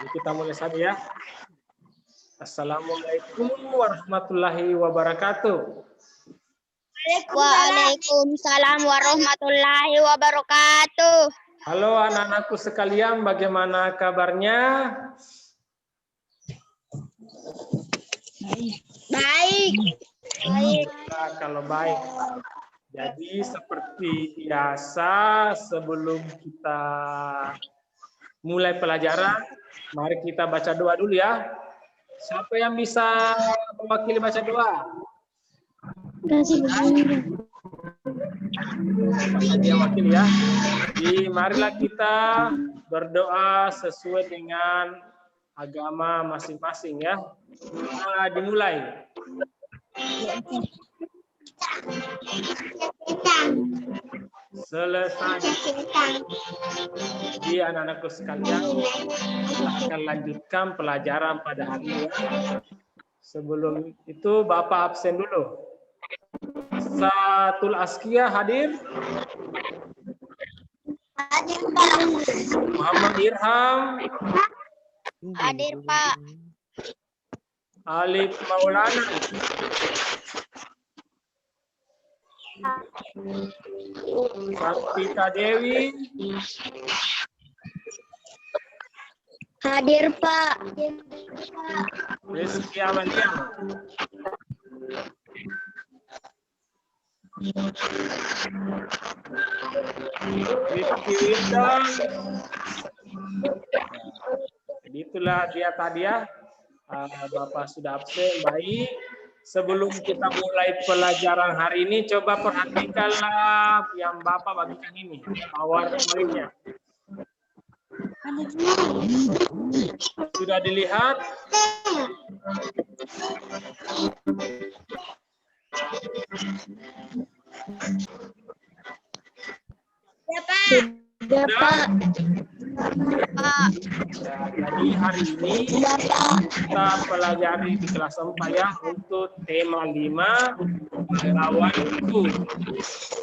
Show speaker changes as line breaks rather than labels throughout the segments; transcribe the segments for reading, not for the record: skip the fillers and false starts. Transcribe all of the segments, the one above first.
Kita mulai saja ya. Assalamualaikum warahmatullahi wabarakatuh.
Waalaikumsalam warahmatullahi wabarakatuh.
Halo anak-anakku sekalian, bagaimana kabarnya?
Baik.
Nah, kalau baik. Jadi seperti biasa sebelum kita mulai pelajaran, mari kita baca doa dulu ya. Siapa yang bisa mewakili baca doa? Siapa saja yang wakil ya. Jadi marilah kita berdoa sesuai dengan agama masing-masing ya. Nah, dimulai. Selesai. Jadi anak-anakku sekalian, kita akan lanjutkan pelajaran pada hari ini. Sebelum itu Bapak absen dulu. Satul Askia hadir?
Hadir, Pak.
Muhammad Irham?
Hadir, Pak.
Alif Maulana? Sartika Dewi?
Hadir, Pak.
Rizky Amalia? Rizky Windang? Jadi itulah dia tadi ya. Bapak sudah absen, baik. Sebelum kita mulai pelajaran hari ini, coba perhatikanlah yang Bapak bagikan ini, PowerPoint-nya. Sudah dilihat?
Ya, Pak. Ya, Pak. Pak.
Ya, jadi hari ini kita pelajari di kelas 4 ya untuk tema 5 pahlawan itu.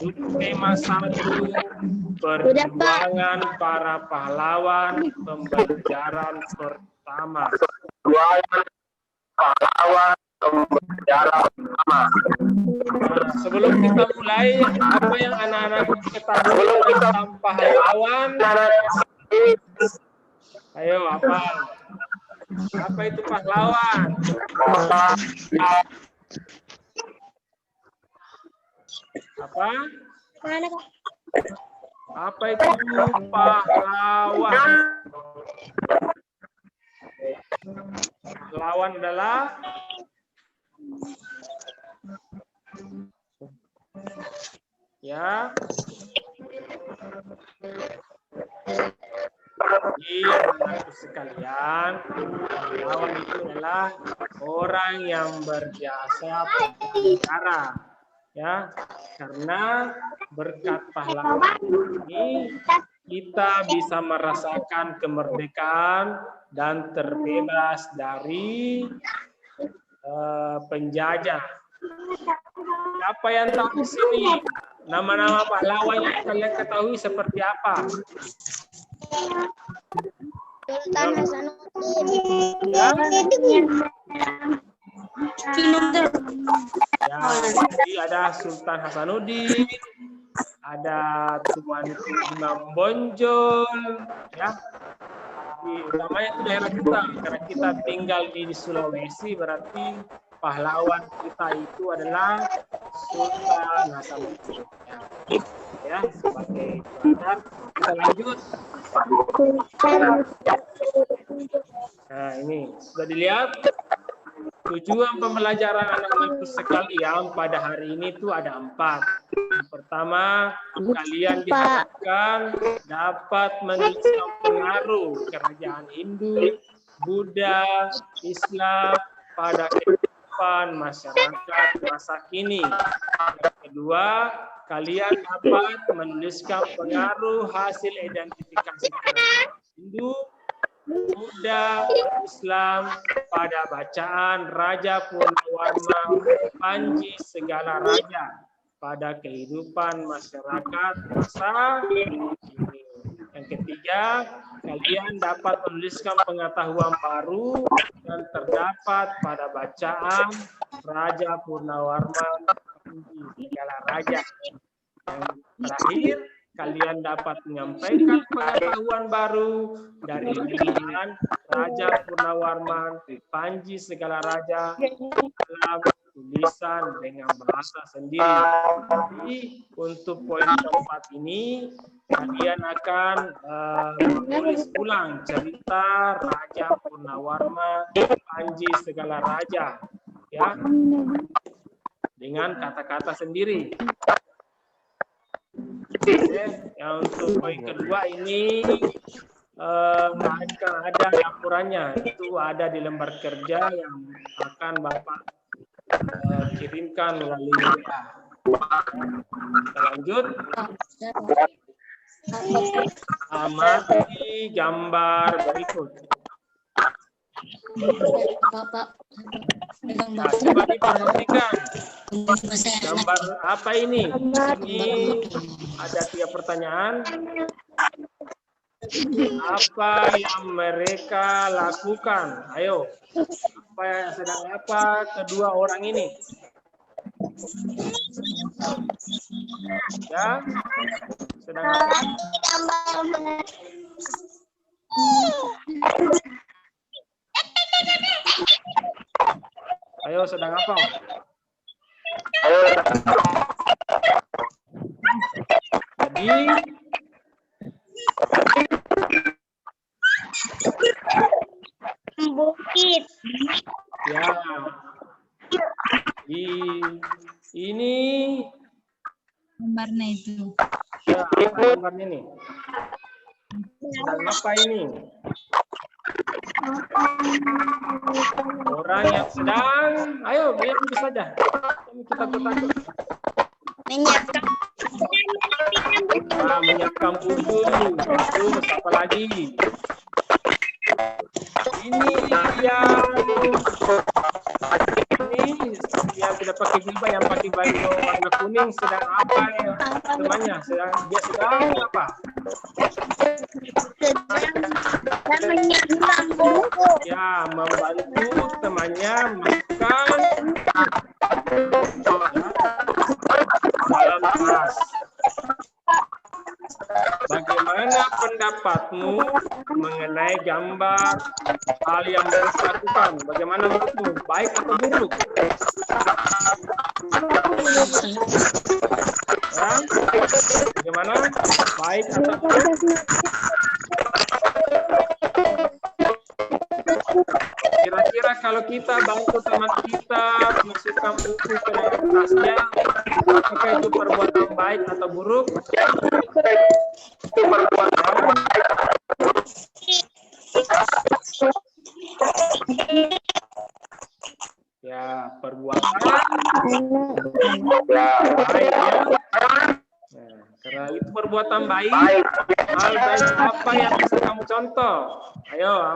Untuk tema 1 perjuangan para pahlawan pembelajaran pertama. Nah, sebelum kita mulai, apa yang anak-anak ketahui tentang pahlawan? Ayo, apa? Apa itu pahlawan? Apa? Apa itu pahlawan? Pahlawan adalah ya. Iya, anak-anak sekalian, pahlawan itu adalah orang yang berjasa pada negara, ya. Karena berkat pahlawan ini kita bisa merasakan kemerdekaan dan terbebas dari penjajah. Apa yang tahu di sini? Nama-nama pahlawan yang kalian ketahui seperti apa?
Sultan Hasanuddin.
Ya. Ya, jadi ada Sultan Hasanuddin, ada Tuan Imam Bonjol, ya. Namanya itu daerah kita, karena kita tinggal di Sulawesi, berarti pahlawan kita itu adalah Sultan Hasanuddin. Ya, sebagai pelajar kita lanjut. Nah, ini sudah dilihat. Tujuan pembelajaran anak-anak sekalian pada hari ini itu ada 4. Yang pertama, kalian diharapkan dapat menelisik pengaruh kerajaan Hindu, Buddha, Islam pada kehidupan masyarakat masa kini. Yang kedua, kalian dapat menuliskan pengaruh hasil identifikasi kerajaan Hindu, Buddha, Islam pada bacaan Raja Purnawarman Panji segala raja pada kehidupan masyarakat masa kini. Yang ketiga, Kalian dapat menuliskan pengetahuan baru yang terdapat pada bacaan Raja Purnawarman segala raja. Yang terakhir, kalian dapat menyampaikan pengetahuan baru dari bacaan Raja Purnawarman Panji segala raja dalam tulisan dengan bahasa sendiri. Jadi untuk poin keempat ini kalian akan menulis ulang cerita Raja Purnawarman Panji segala raja, ya, dengan kata-kata sendiri. Oke, yang untuk poin kedua ini akan ada laporannya, itu ada di lembar kerja yang akan Bapak kirimkan melalui WA. Kita lanjut. Amati gambar berikut. Nah, coba diperhatikan. Gambar apa ini? Ini ada 3 pertanyaan. Apa yang mereka lakukan? Ayo. Sedang apa kedua orang ini? Ya, sedang apa? Ayo, sedang apa? Jadi
Bukit.
ya, ini
Gambarnya itu.
ya, apa gambarnya nih? Sedang apa ini? Orang yang sedang, ayo, yang bisa saja. Kita takut.
Menyiapkan.
Nah, menyiapkan buku. Terus apa lagi? Ini yang tidak pakai jilbab, yang pakai baju warna kuning sedang apa ya? Temannya dia sedang apa?
Dan menyiapkan buku.
Ya, membantu temannya masukkan dalam tas. Bagaimana pendapatmu mengenai gambar hal yang mereka lakukan? Bagaimana menurutmu? Baik atau buruk? Ya? Bagaimana? Baik atau buruk? Kira-kira kalau kita bantu teman kita masukkan buku ke dalam tasnya, apakah itu perbuatan baik atau buruk? Ya, perbuatan baik ya. Nah, karena itu perbuatan baik, hal baik apa yang bisa kamu contoh? Ayo,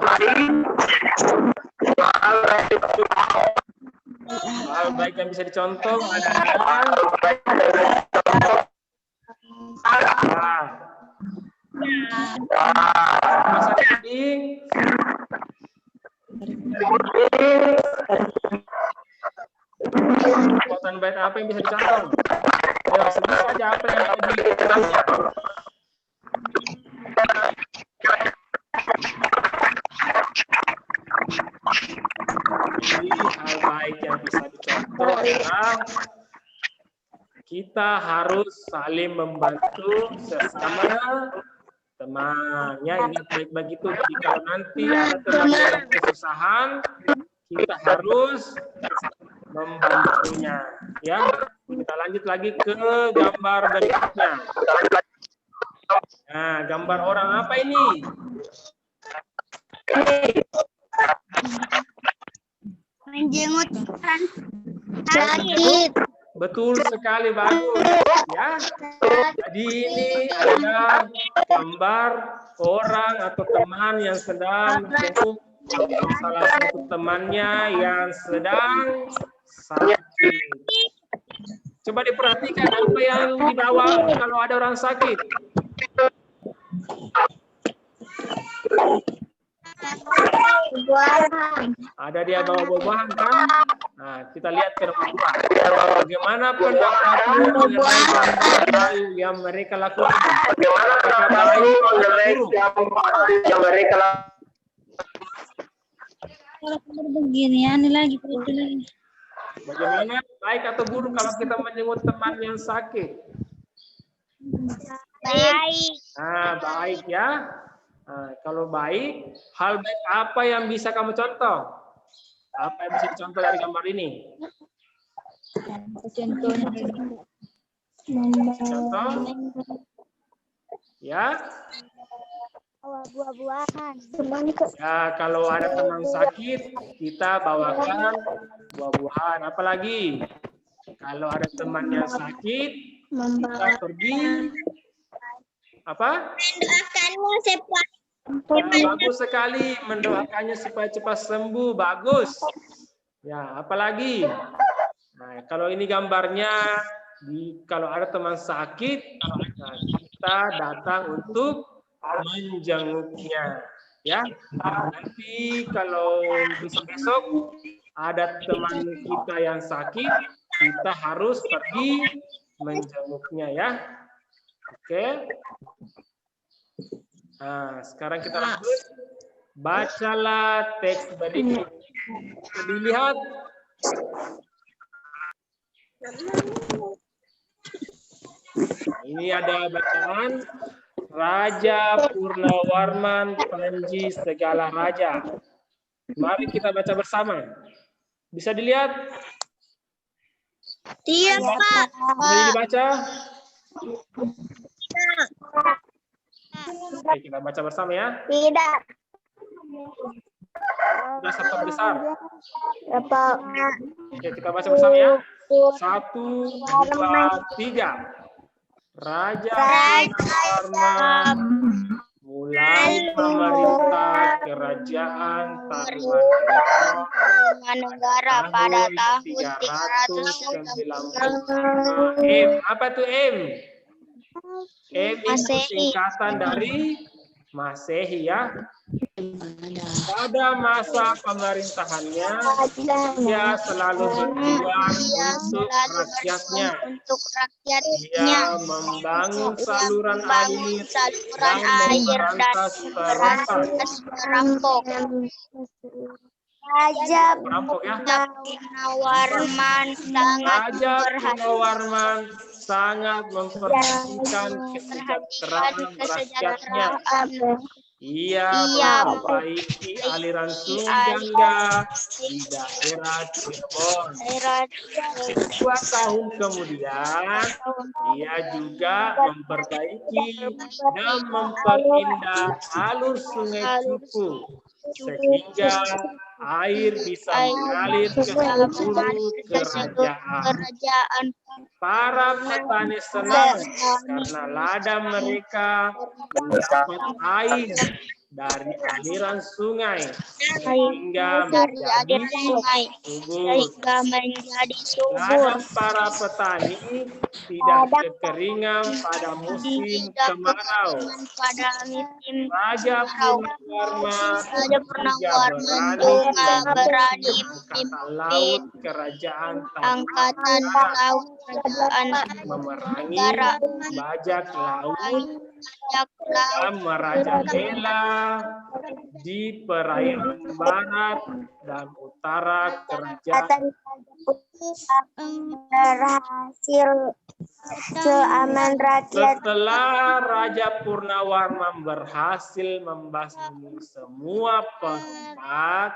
hal baik yang bisa dicontoh adalah masa dinding, perbuatan baik apa yang bisa dicontoh? Ayo, sebut saja apa yang tadi dicontohnya. Jadi hal baik yang bisa dicontoh adalah kita harus saling membantu sesama temannya. Ingat baik-baik itu. Jadi kalau nanti ada teman yang kesusahan, kita harus membantunya. Ya, kita lanjut lagi ke gambar berikutnya. Nah, gambar orang apa ini?
Menjenguk sakit.
Betul sekali, bagus. Ya, jadi ini adalah gambar orang atau teman yang sedang menjenguk salah satu temannya yang sedang sakit. Coba diperhatikan apa yang dibawa kalau ada orang sakit.
Buah-buahan.
Ada dia bawa buah-buahan kan? Nah, kita lihat ke nomor 2. Bagaimana pendapatmu mengenai gambar yang mereka lakukan? Apakah baik atau buruk?
yang mereka lakukan?
Kalau beginian lagi itu lagi.
Bagaimana baik atau buruk kalau kita menjenguk teman yang sakit?
Baik.
Nah, baik ya. Nah, kalau baik, hal baik apa yang bisa kamu contoh? Apa yang bisa dicontoh dari gambar ini?
Contohnya
Contoh? Ya,
buah-buahan.
ya kalau ada teman sakit, kita bawakan buah-buahan. Apalagi kalau ada teman yang sakit, kita pergi apa?
Mendoakanmu cepat.
Ya, bagus sekali mendoakannya supaya cepat sembuh. Bagus. Ya, apalagi? Nah, kalau ini gambarnya, kalau ada teman sakit, nah, kita datang untuk menjenguknya. Ya, nanti kalau besok-besok ada teman kita yang sakit, kita harus pergi menjenguknya ya. Oke. Nah, sekarang kita lanjut. Bacalah teks berikut. Dilihat. Ini ada bacaan Raja Purnawarman Panji Segala Raja. Mari kita baca bersama. Bisa dilihat?
Tidak, Pak.
Bisa dibaca? Oke, kita baca bersama ya.
Tidak.
Sudah sampai besar.
Bapak.
Oke, kita baca bersama ya. 1, 2, 3. Raja Purnawarman mulai memerintah kerajaan
Tarumanegara pada tahun 390.
M. Apa tuh M? M itu
Masehi.
singkatan dari Masehi ya. Pada masa pemerintahannya, dia selalu berjuang untuk rakyatnya. Dia membangun saluran air dan memberantas perampok.
Raja
Perampok ya.
Purnawarman sangat
Raja Purnawarman sangat memperhatikan kesejahteraan rakyatnya. Ia memperbaiki aliran sungai Gangga di daerah Cirebon. 2 tahun kemudian, ia juga memperbaiki dan memperindah alur sungai Cupu sehingga air bisa mengalir ke seluruh kerajaan. Para petani senang karena ladang mereka mendapat air dari aliran sungai sehingga menjadi subur. Ladang para petani tidak kekeringan pada musim kemarau. Raja Purnawarman juga berani memimpin angkatan laut kerajaan memerangi bajak laut dan merajalela di perairan barat dan utara kerajaan. Setelah Raja Purnawarman berhasil membasmi semua pihak,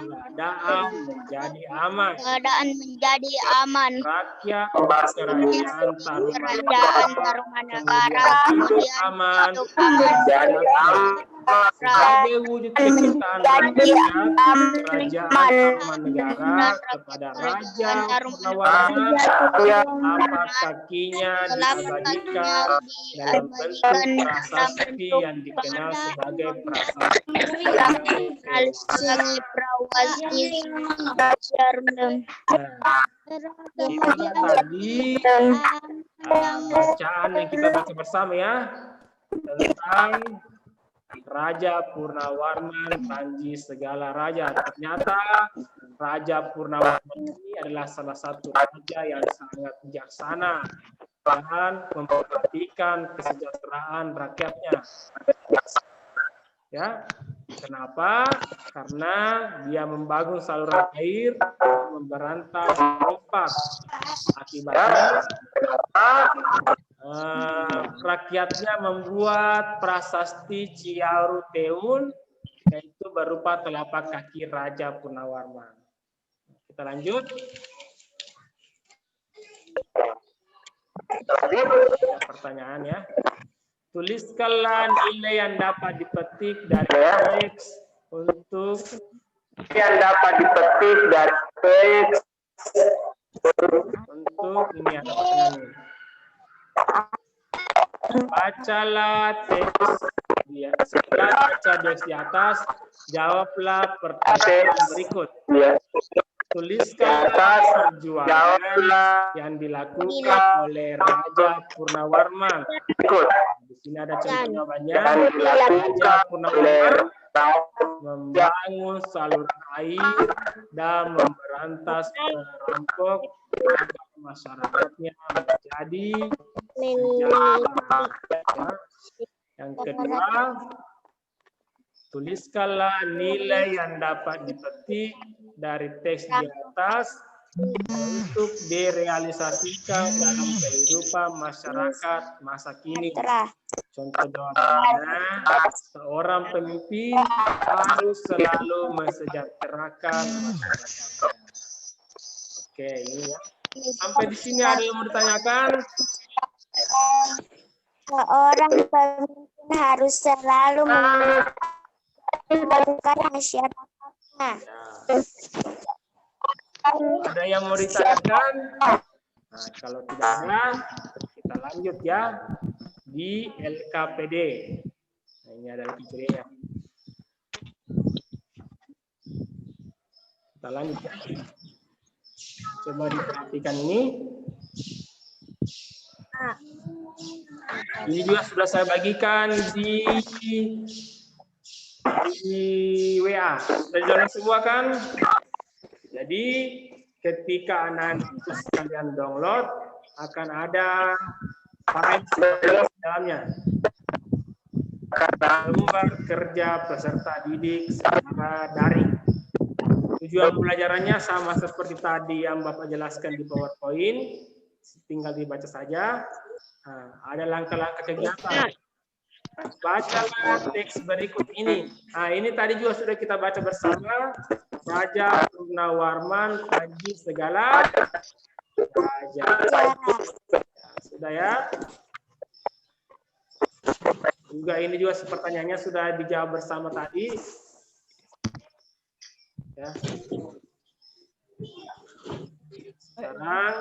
keadaan menjadi aman. Rakyat kerajaan Tarumanegara hidup aman. Sebagai wujud kecintaan rakyat, kerajaan Tarumanegara kepada Raja Purnawarman, tapak kakinya diabadikan dalam bentuk prasasti yang dikenal sebagai prasasti. Itu tadi bacaan yang kita baca bersama ya tentang Raja Purnawarman Panji segala raja. Ternyata Raja Purnawarman ini adalah salah satu raja yang sangat bijaksana dan memperhatikan kesejahteraan rakyatnya. Ya, kenapa? Karena dia membangun saluran air dan memberantas perompak. Akibatnya rakyatnya membuat prasasti Ciaru Teun, yaitu berupa telapak kaki Raja Purnawarman. Kita lanjut. Ada pertanyaan ya. Tuliskanlah nilai yang dapat dipetik dari teks untuk
Yang dapat dipetik dari teks
untuk ini ada pertanyaan ini. Bacalah teks dia. Setelah baca teks di atas, jawablah pertanyaan berikut. Tuliskanlah perjuangan yang dilakukan oleh Raja Purnawarman. Di sini ada contoh jawabannya. Raja Purnawarman membangun saluran air dan memberantas perampok agar masyarakatnya menjadi sejahtera. Yang kedua, tuliskanlah nilai yang dapat dipetik dari teks di atas untuk direalisasikan dalam kehidupan masyarakat masa kini. Contoh jawabannya, seorang pemimpin harus selalu mensejahterakan masyarakatnya. Oke, ini ya. Sampai di sini ada yang mau ditanyakan?
Seorang pemimpin harus selalu mensejahterakan masyarakatnya.
Ada yang mau ditanyakan? Nah, kalau tidak ada, kita lanjut ya di LKPD. Nah, ini ada LKPD-nya. Kita lanjut ya. Coba diperhatikan ini. Ini juga sudah saya bagikan di WA. Sudah jalan semua kan? Jadi ketika anak-anak sekalian download akan ada file di dalamnya. Lembar kerja peserta didik secara daring. Tujuan pelajarannya sama seperti tadi yang Bapak jelaskan di PowerPoint. Tinggal dibaca saja. Nah, ada langkah-langkah kegiatan. Bacalah teks berikut ini. Nah, ini tadi juga sudah kita baca bersama. Raja Purnawarman Panji segala raja. Sudah ya. Juga ini juga pertanyaannya sudah dijawab bersama tadi. Ya. Sekarang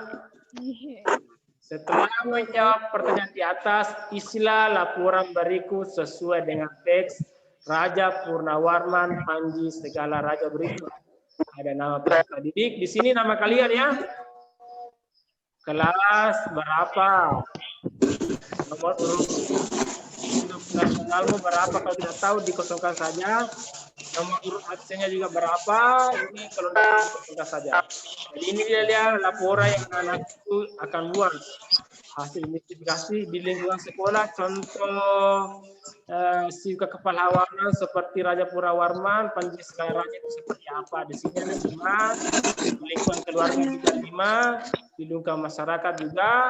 setelah menjawab pertanyaan di atas, isilah laporan berikut sesuai dengan teks Raja Purnawarman Panji segala raja berikut. Ada nama peserta didik. Di sini nama kalian ya. Kelas berapa? Nomor urut nasionalmu berapa? Kalau tidak tahu dikosongkan saja. Nomor urut absennya juga berapa? Ini kalau tidak tahu dikosongkan saja. Jadi ini dia laporan yang anak itu akan buat. Hasil investigasi di lingkungan sekolah, contoh sifat kepalawanan seperti Raja Purnawarman, Panji segala raja itu seperti apa? Di sini ada 5, di lingkungan keluarga juga 5, di lingkungan masyarakat juga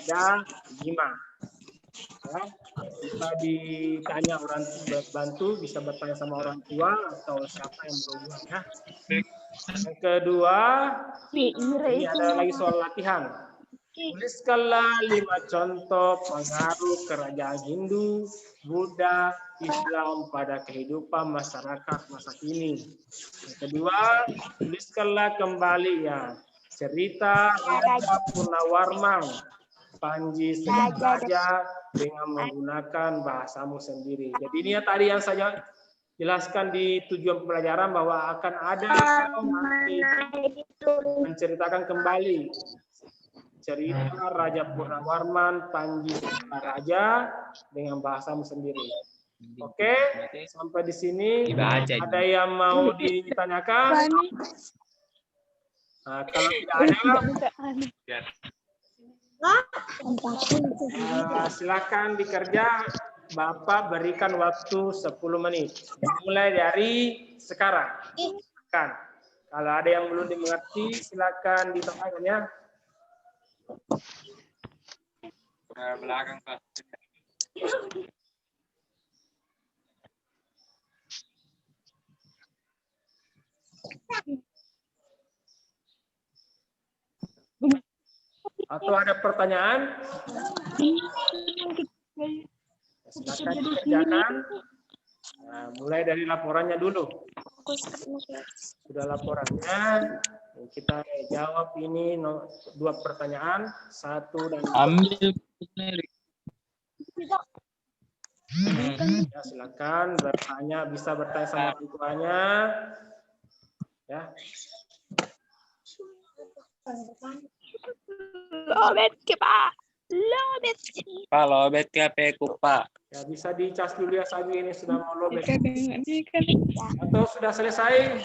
ada 5. Ya, bisa ditanya orang tua bantu, bisa bertanya sama orang tua atau siapa yang berhubungan ya. Yang kedua, ini ada lagi soal latihan. Tuliskanlah 5 contoh pengaruh kerajaan Hindu, Buddha, Islam pada kehidupan masyarakat masa kini. Yang kedua, tuliskanlah kembali ya cerita Raja Purnawarman Panji segala raja dengan menggunakan bahasamu sendiri. Jadi ini ya tadi yang saya jelaskan di tujuan pembelajaran bahwa akan ada menceritakan kembali cerita Raja Purnawarman Panji segala raja dengan bahasamu sendiri. Oke, sampai di sini
Dibaca.
ada yang mau ditanyakan? Nah, kalau tidak ada, silakan dikerja. Bapak berikan waktu 10 menit. Mulai dari sekarang. Kan. Kalau ada yang belum dimengerti, silakan ditanyakan ya.
Belakang, Pak.
Atau ada pertanyaan? Silakan dikerjakan. Nah, mulai dari laporannya dulu. Sudah laporannya, kita jawab ini 2 pertanyaan, 1 dan 2.
Ambil.
Ya, silakan bertanya, bisa bertanya sama orang tuanya. Ya.
Lobet ke Pak.
Pak, lobet ke HP ku, Pak.
Ya, bisa dicas dulu ya Sabi, ini sudah mau lobet. Atau sudah selesai?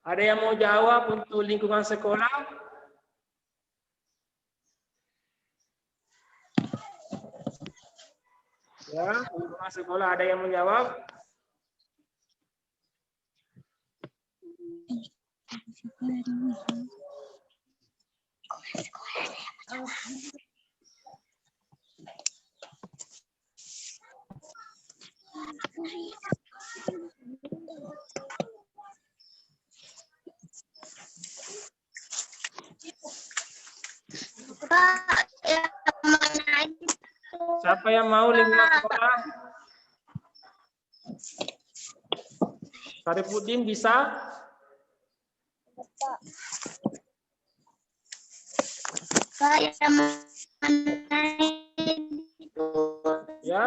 Ada yang mau jawab untuk lingkungan sekolah? Ya, lingkungan sekolah ada yang menjawab? Siapa yang mau lingkungan sekolah? Saripudin bisa? Ya.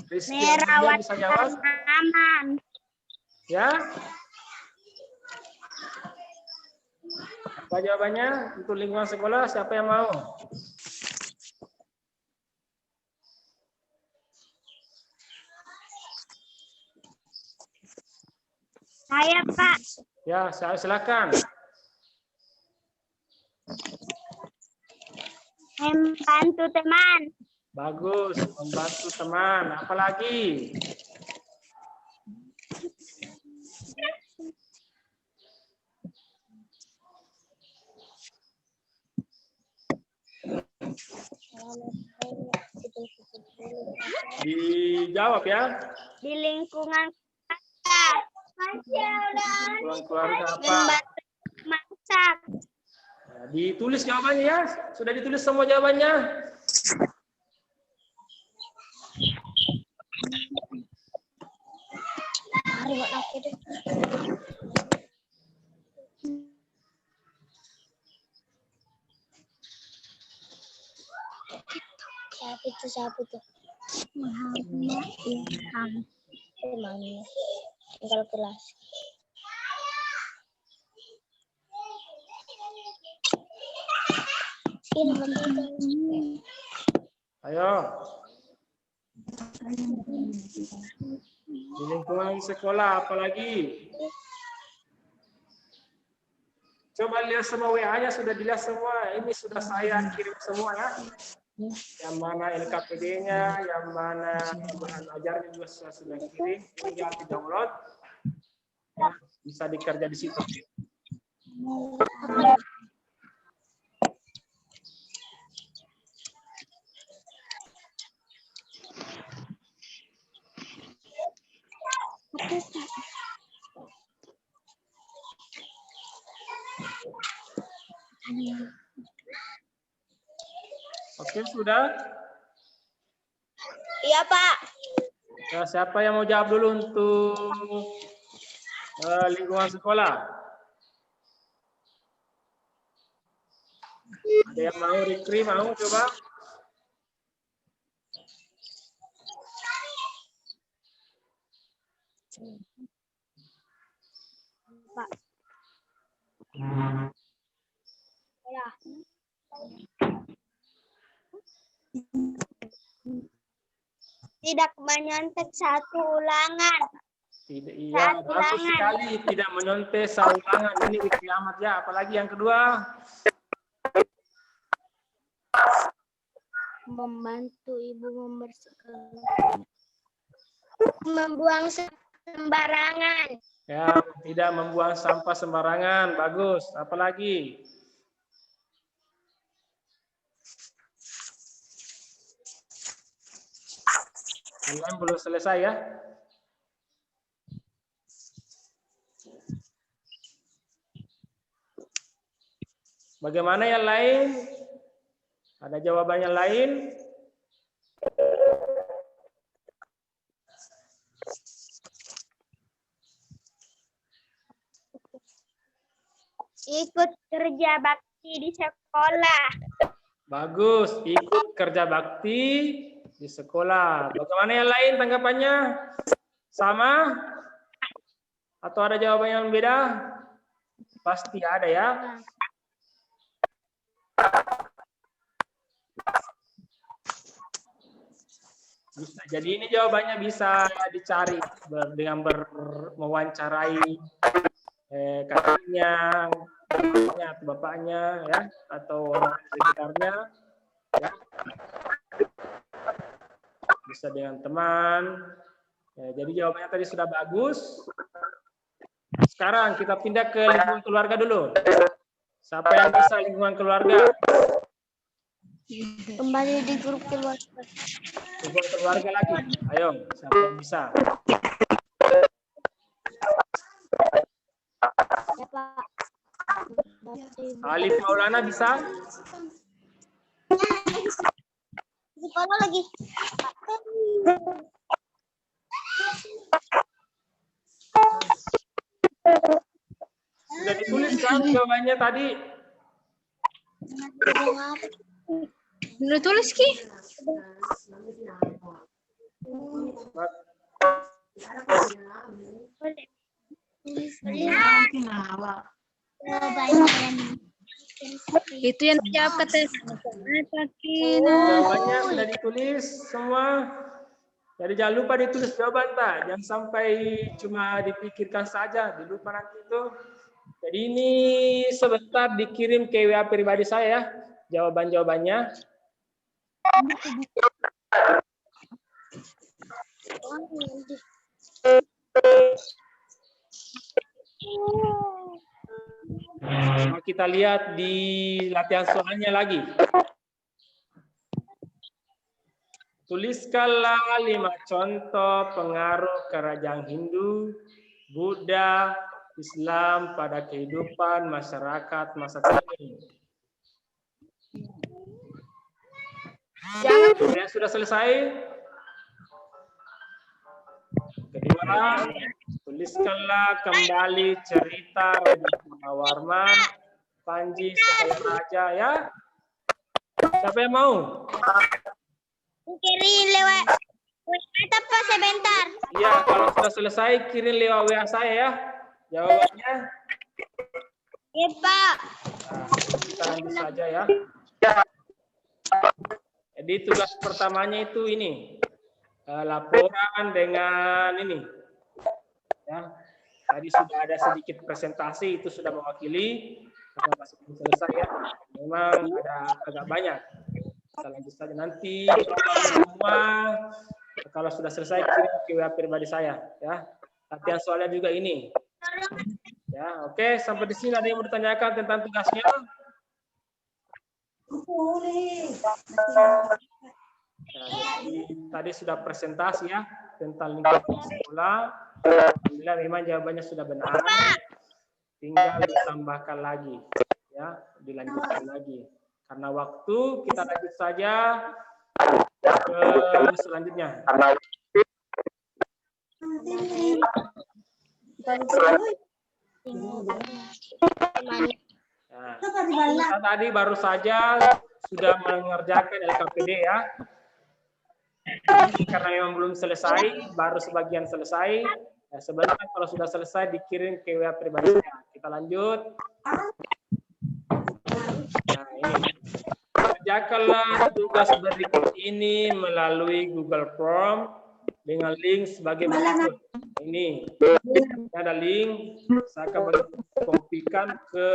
Rizky Amelia bisa jawab?
Aman.
Ya. Apa jawabannya untuk lingkungan sekolah? Siapa yang mau?
Saya Pak.
Ya, silakan.
Membantu teman.
Bagus, membantu teman. Apalagi? Dijawab ya.
Di lingkungan
Keluarga apa?
masak.
Nah, ditulis jawabannya ya. Sudah ditulis semua jawabannya.
Siapa itu? Muhammad Ilham. Emangnya tinggal kelas.
Ayo. Di lingkungan sekolah apalagi? Coba lihat semua WA-nya, sudah dilihat semua. Ini sudah saya kirim semua ya. Yang mana LKPD-nya, yang mana bahan ajarnya juga sudah kirim. Tinggal di-download. Ya, bisa dikerja di situ. Oke, sudah?
Iya, Pak.
Ya, siapa yang mau jawab dulu untuk Lingkungan sekolah. Ada yang mau Rikri mau coba?
Pak. Ya. Tidak menyontek satu ulangan.
Tidak, iya, bagus sekali. Tidak menyontek saulangan. Ini Rikri Ahmad ya. Apalagi yang kedua?
Membantu ibu membersihkan. Membuang sembarangan.
Ya, tidak membuang sampah sembarangan. Bagus. Apalagi? Kalian belum selesai ya? Bagaimana yang lain? Ada jawabannya lain?
Ikut kerja bakti di sekolah.
Bagus, ikut kerja bakti di sekolah. Bagaimana yang lain tanggapannya? Sama? Atau ada jawaban yang beda? Pasti ada ya. Bisa. Jadi ini jawabannya bisa dicari dengan mewawancarai kakaknya, atau bapaknya, ya, atau orang sekitarnya, ya. Bisa dengan teman. Ya, jadi jawabannya tadi sudah bagus. Sekarang kita pindah ke lingkungan keluarga dulu. Siapa yang bisa lingkungan keluarga?
Kembali di grup keluarga.
Lingkungan keluarga lagi. Ayo, siapa yang bisa?
Ya, Pak.
Alif Maulana bisa?
Sekolah lagi.
Sudah ditulis kan jawabannya tadi?
Udah tulis Ki?
Itu yang dijawab ke tes.
Jawabannya sudah ditulis semua. Jadi jangan lupa ditulis jawaban, tak? Jangan sampai cuma dipikirkan saja, dilupa nanti itu. Jadi ini sebentar dikirim ke WA pribadi saya ya, jawaban-jawabannya. Nah, kita lihat di latihan soalnya lagi. Tuliskanlah 5 contoh pengaruh kerajaan Hindu, Buddha, Islam pada kehidupan masyarakat masa kini. Yang sudah selesai? Kedua, tuliskanlah kembali cerita Raja Purnawarman, Panji Segala Raja ya. Siapa yang mau?
Kirim lewat WA apa sebentar.
Iya, kalau sudah selesai kirim lewat WA saya ya. Jawabannya.
Iya, Pak.
Nah, kita lanjut saja ya. Jadi tugas pertamanya itu ini. Laporan dengan ini. Ya. Tadi sudah ada sedikit presentasi, itu sudah mewakili. Karena masih belum selesai ya. Memang ada agak banyak. Kita lanjut saja nanti semua. Kalau sudah selesai kirim ke WA pribadi saya ya. Latihan soalnya juga ini. Ya, oke, sampai di sini ada yang mau ditanyakan tentang tugasnya? Nah, jadi, tadi sudah presentasi ya tentang lingkungan sekolah. Alhamdulillah memang jawabannya sudah benar. Tinggal ditambahkan lagi ya, dilanjutkan lagi. Karena waktu kita lanjut saja ke selanjutnya. Kita tadi baru saja sudah mengerjakan LKPD ya. Karena memang belum selesai, baru sebagian selesai. Ya, sebenarnya kalau sudah selesai dikirim ke WA pribadi saya. Kita lanjut. Nah, ini. Kerjakanlah tugas berikut ini melalui Google Form dengan link sebagai berikut. Ini ada link, saya akan kopikan ke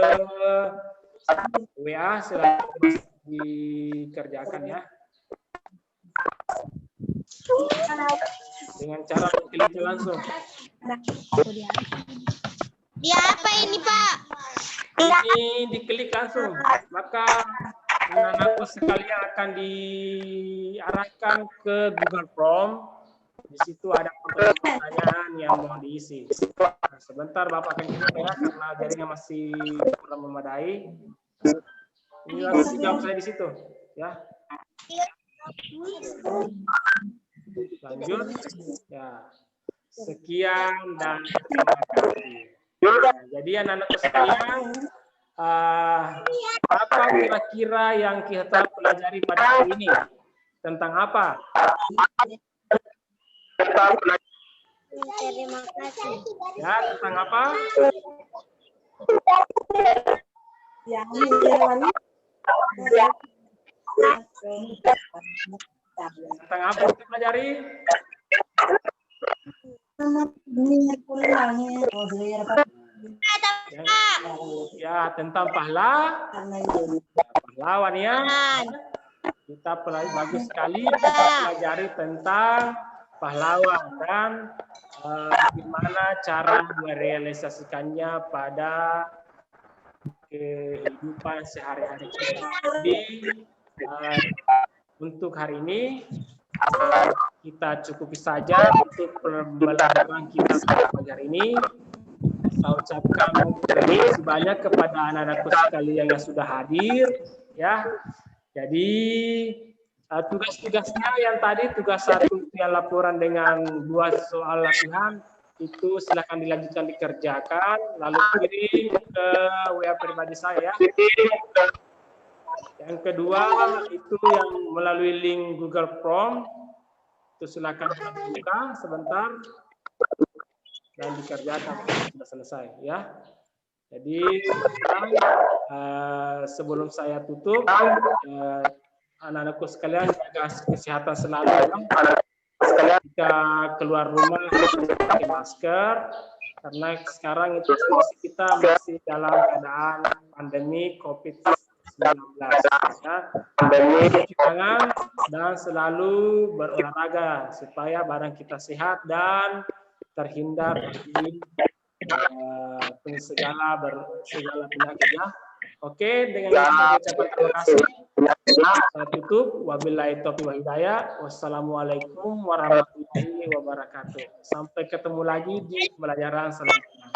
WA, silakan dikerjakan ya. Dengan cara mengklik langsung.
Dia apa ini, Pak?
Ini diklik langsung, maka anak-anakku sekalian akan diarahkan ke Google Form. Di situ ada pertanyaan yang mau diisi. Nah, sebentar Bapak akan coba ya, karena jaringan masih kurang memadai. Ini langsung dijawab saya di situ, ya. Lanjut, ya. Sekian dan terima kasih. Nah, jadi anak-anakku sekalian, apa kira-kira yang kita pelajari pada hari ini? Tentang apa?
Terima kasih.
Ya, tentang apa? Tentang apa kita pelajari? Ya, tentang pahlawan ya. Kita bagus sekali kita pelajari tentang pahlawan dan bagaimana cara merealisasikannya pada kehidupan sehari-hari kita. Jadi untuk hari ini kita cukupi saja untuk pembelajaran kita pada pagi hari ini. Saya ucapkan terima kasih banyak kepada anak-anakku sekalian yang sudah hadir ya. Jadi tugas-tugasnya yang tadi tugas 1 yang laporan dengan 2 soal latihan itu silakan dilanjutkan dikerjakan lalu kirim ke WA pribadi saya. Yang kedua itu yang melalui link Google Form itu silakan dibuka sebentar dan dikerjakan sudah selesai ya. Jadi sebelum saya tutup, anak-anakku sekalian jaga kesehatan selalu ya. Jika keluar rumah pakai masker karena sekarang itu kita masih dalam keadaan pandemi COVID-19 ya. Cuci tangan dan selalu berolahraga supaya badan kita sehat dan terhindar dari segala penyakit ya. Oke, dengan ucapan terima kasih. Saya tutup. Wabillahi taufiq wal hidayah. Wassalamualaikum warahmatullahi wabarakatuh. Sampai ketemu lagi di pembelajaran selanjutnya.